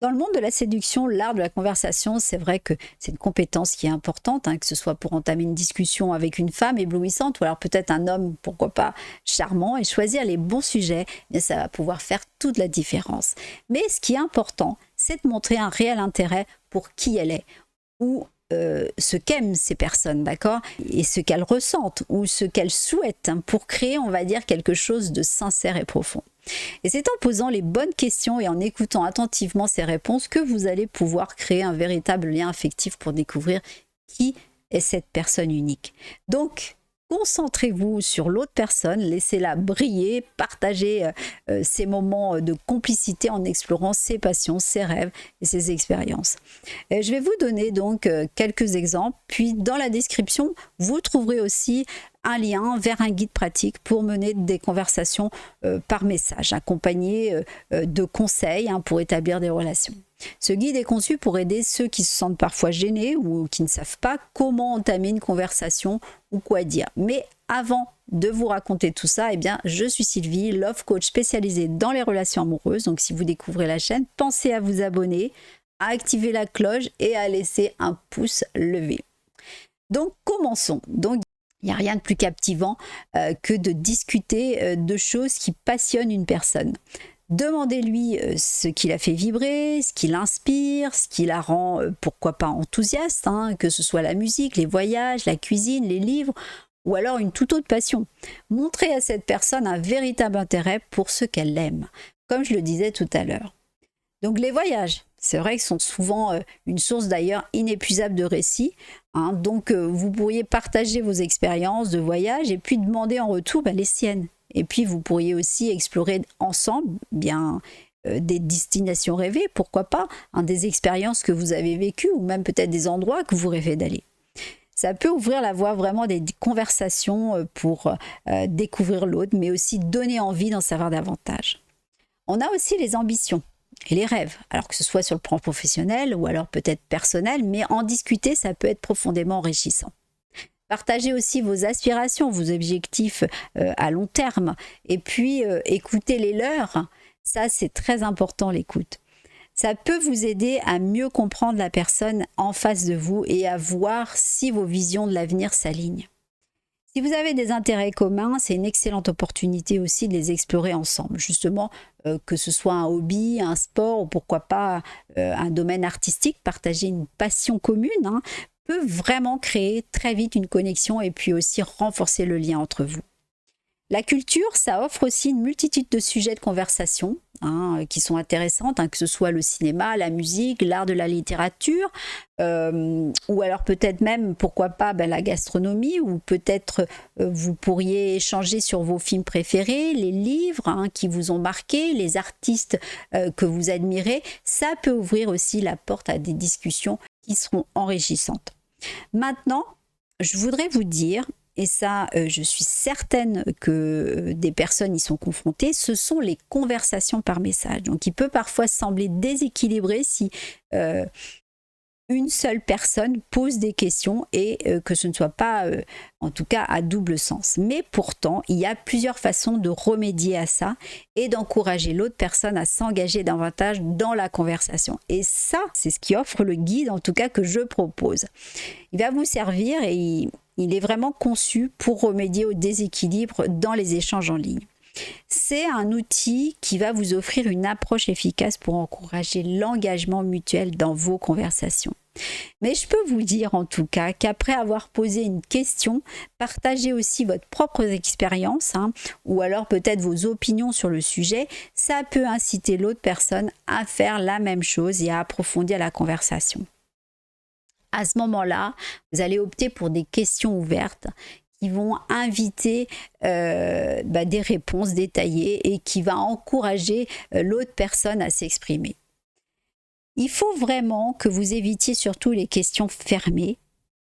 Dans le monde de la séduction, l'art de la conversation, c'est vrai que c'est une compétence qui est importante, hein, que ce soit pour entamer une discussion avec une femme éblouissante ou alors peut-être un homme, pourquoi pas, charmant, et choisir les bons sujets, mais ça va pouvoir faire toute la différence. Mais ce qui est important, c'est de montrer un réel intérêt pour qui elle est ou ce qu'aiment ces personnes, d'accord? Et ce qu'elles ressentent ou ce qu'elles souhaitent, hein, pour créer, on va dire, quelque chose de sincère et profond. Et c'est en posant les bonnes questions et en écoutant attentivement ces réponses que vous allez pouvoir créer un véritable lien affectif pour découvrir qui est cette personne unique. Donc, concentrez-vous sur l'autre personne, laissez-la briller, partagez ces moments de complicité en explorant ses passions, ses rêves et ses expériences. Et je vais vous donner donc quelques exemples, puis dans la description, vous trouverez aussi un lien vers un guide pratique pour mener des conversations par message, accompagné de conseils, hein, pour établir des relations. Ce guide est conçu pour aider ceux qui se sentent parfois gênés ou qui ne savent pas comment entamer une conversation ou quoi dire. Mais avant de vous raconter tout ça, eh bien, je suis Sylvie, love coach spécialisée dans les relations amoureuses. Donc si vous découvrez la chaîne, pensez à vous abonner, à activer la cloche et à laisser un pouce levé. Donc commençons. Donc, il n'y a rien de plus captivant que de discuter de choses qui passionnent une personne. Demandez-lui ce qui la fait vibrer, ce qui l'inspire, ce qui la rend, pourquoi pas, enthousiaste, hein, que ce soit la musique, les voyages, la cuisine, les livres, ou alors une toute autre passion. Montrez à cette personne un véritable intérêt pour ce qu'elle aime, comme je le disais tout à l'heure. Donc les voyages, c'est vrai qu'ils sont souvent une source d'ailleurs inépuisable de récits, hein. Donc vous pourriez partager vos expériences de voyage et puis demander en retour les siennes. Et puis vous pourriez aussi explorer ensemble des destinations rêvées, pourquoi pas, hein, des expériences que vous avez vécues ou même peut-être des endroits que vous rêvez d'aller. Ça peut ouvrir la voie vraiment des conversations pour découvrir l'autre, mais aussi donner envie d'en savoir davantage. On a aussi les ambitions et les rêves, alors que ce soit sur le plan professionnel ou alors peut-être personnel, mais en discuter, ça peut être profondément enrichissant. Partagez aussi vos aspirations, vos objectifs à long terme, et puis écoutez les leurs. Ça, c'est très important, l'écoute. Ça peut vous aider à mieux comprendre la personne en face de vous et à voir si vos visions de l'avenir s'alignent. Si vous avez des intérêts communs, c'est une excellente opportunité aussi de les explorer ensemble. Justement, que ce soit un hobby, un sport ou pourquoi pas un domaine artistique, partager une passion commune, hein, peut vraiment créer très vite une connexion et puis aussi renforcer le lien entre vous. La culture, ça offre aussi une multitude de sujets de conversation, hein, qui sont intéressantes, hein, que ce soit le cinéma, la musique, l'art de la littérature, ou alors peut-être même, pourquoi pas, la gastronomie, ou peut-être vous pourriez échanger sur vos films préférés, les livres, hein, qui vous ont marqué, les artistes que vous admirez. Ça peut ouvrir aussi la porte à des discussions qui seront enrichissantes. Maintenant, je voudrais vous dire, et ça, je suis certaine que des personnes y sont confrontées, ce sont les conversations par message. Donc, il peut parfois sembler déséquilibré si une seule personne pose des questions et que ce ne soit pas, en tout cas, à double sens. Mais pourtant, il y a plusieurs façons de remédier à ça et d'encourager l'autre personne à s'engager davantage dans la conversation. Et ça, c'est ce qui offre le guide, en tout cas, que je propose. Il va vous servir et il est vraiment conçu pour remédier au déséquilibre dans les échanges en ligne. C'est un outil qui va vous offrir une approche efficace pour encourager l'engagement mutuel dans vos conversations. Mais je peux vous dire en tout cas qu'après avoir posé une question, partagez aussi votre propre expérience, hein, ou alors peut-être vos opinions sur le sujet. Ça peut inciter l'autre personne à faire la même chose et à approfondir la conversation. À ce moment-là, vous allez opter pour des questions ouvertes qui vont inviter des réponses détaillées et qui va encourager l'autre personne à s'exprimer. Il faut vraiment que vous évitiez surtout les questions fermées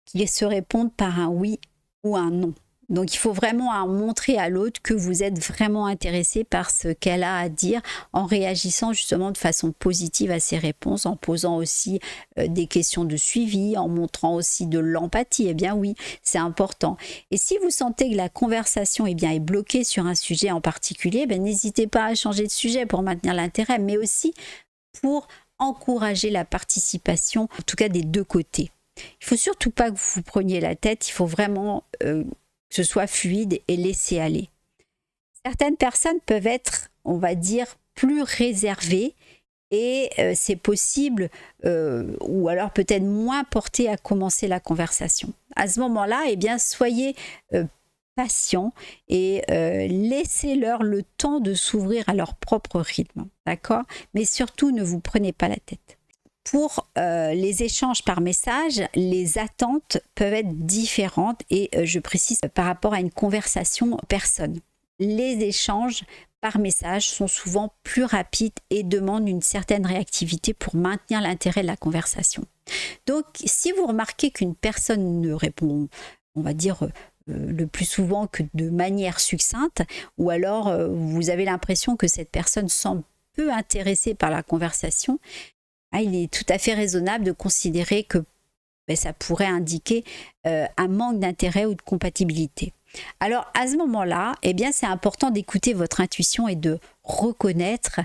qui se répondent par un oui ou un non. Donc il faut vraiment montrer à l'autre que vous êtes vraiment intéressé par ce qu'elle a à dire en réagissant justement de façon positive à ses réponses, en posant aussi des questions de suivi, en montrant aussi de l'empathie. Eh bien oui, c'est important. Et si vous sentez que la conversation est bloquée sur un sujet en particulier, n'hésitez pas à changer de sujet pour maintenir l'intérêt, mais aussi pour encourager la participation, en tout cas des deux côtés. Il faut surtout pas que vous vous preniez la tête, il faut vraiment que ce soit fluide et laisser aller. Certaines personnes peuvent être, on va dire, plus réservées et c'est possible, ou alors peut-être moins portées à commencer la conversation. À ce moment-là, eh bien, soyez patient et laissez-leur le temps de s'ouvrir à leur propre rythme, d'accord? Mais surtout, ne vous prenez pas la tête. Pour les échanges par message, les attentes peuvent être différentes et je précise par rapport à une conversation en personne. Les échanges par message sont souvent plus rapides et demandent une certaine réactivité pour maintenir l'intérêt de la conversation. Donc, si vous remarquez qu'une personne ne répond, on va dire, le plus souvent que de manière succincte, ou alors vous avez l'impression que cette personne semble peu intéressée par la conversation, il est tout à fait raisonnable de considérer que ça pourrait indiquer un manque d'intérêt ou de compatibilité. Alors à ce moment-là, eh bien, c'est important d'écouter votre intuition et de reconnaître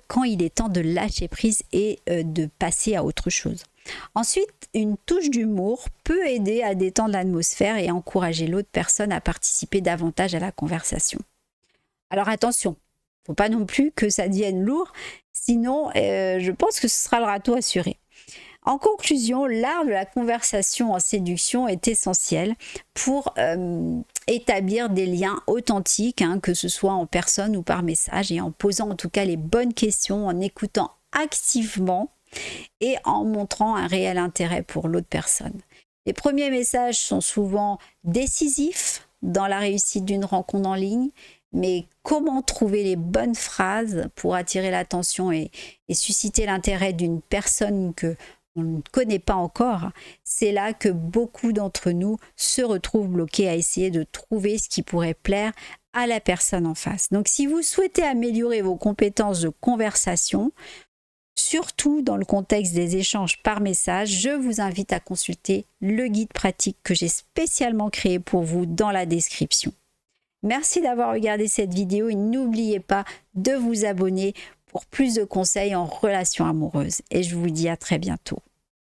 quand il est temps de lâcher prise et de passer à autre chose. Ensuite, une touche d'humour peut aider à détendre l'atmosphère et encourager l'autre personne à participer davantage à la conversation. Alors attention, il ne faut pas non plus que ça devienne lourd, sinon je pense que ce sera le râteau assuré. En conclusion, l'art de la conversation en séduction est essentiel pour établir des liens authentiques, que ce soit en personne ou par message, et en posant en tout cas les bonnes questions, en écoutant activement et en montrant un réel intérêt pour l'autre personne. Les premiers messages sont souvent décisifs dans la réussite d'une rencontre en ligne, mais comment trouver les bonnes phrases pour attirer l'attention et susciter l'intérêt d'une personne que on ne connaît pas encore, c'est là que beaucoup d'entre nous se retrouvent bloqués à essayer de trouver ce qui pourrait plaire à la personne en face. Donc si vous souhaitez améliorer vos compétences de conversation, surtout dans le contexte des échanges par message, je vous invite à consulter le guide pratique que j'ai spécialement créé pour vous dans la description. Merci d'avoir regardé cette vidéo et n'oubliez pas de vous abonner pour plus de conseils en relations amoureuses. Et je vous dis à très bientôt.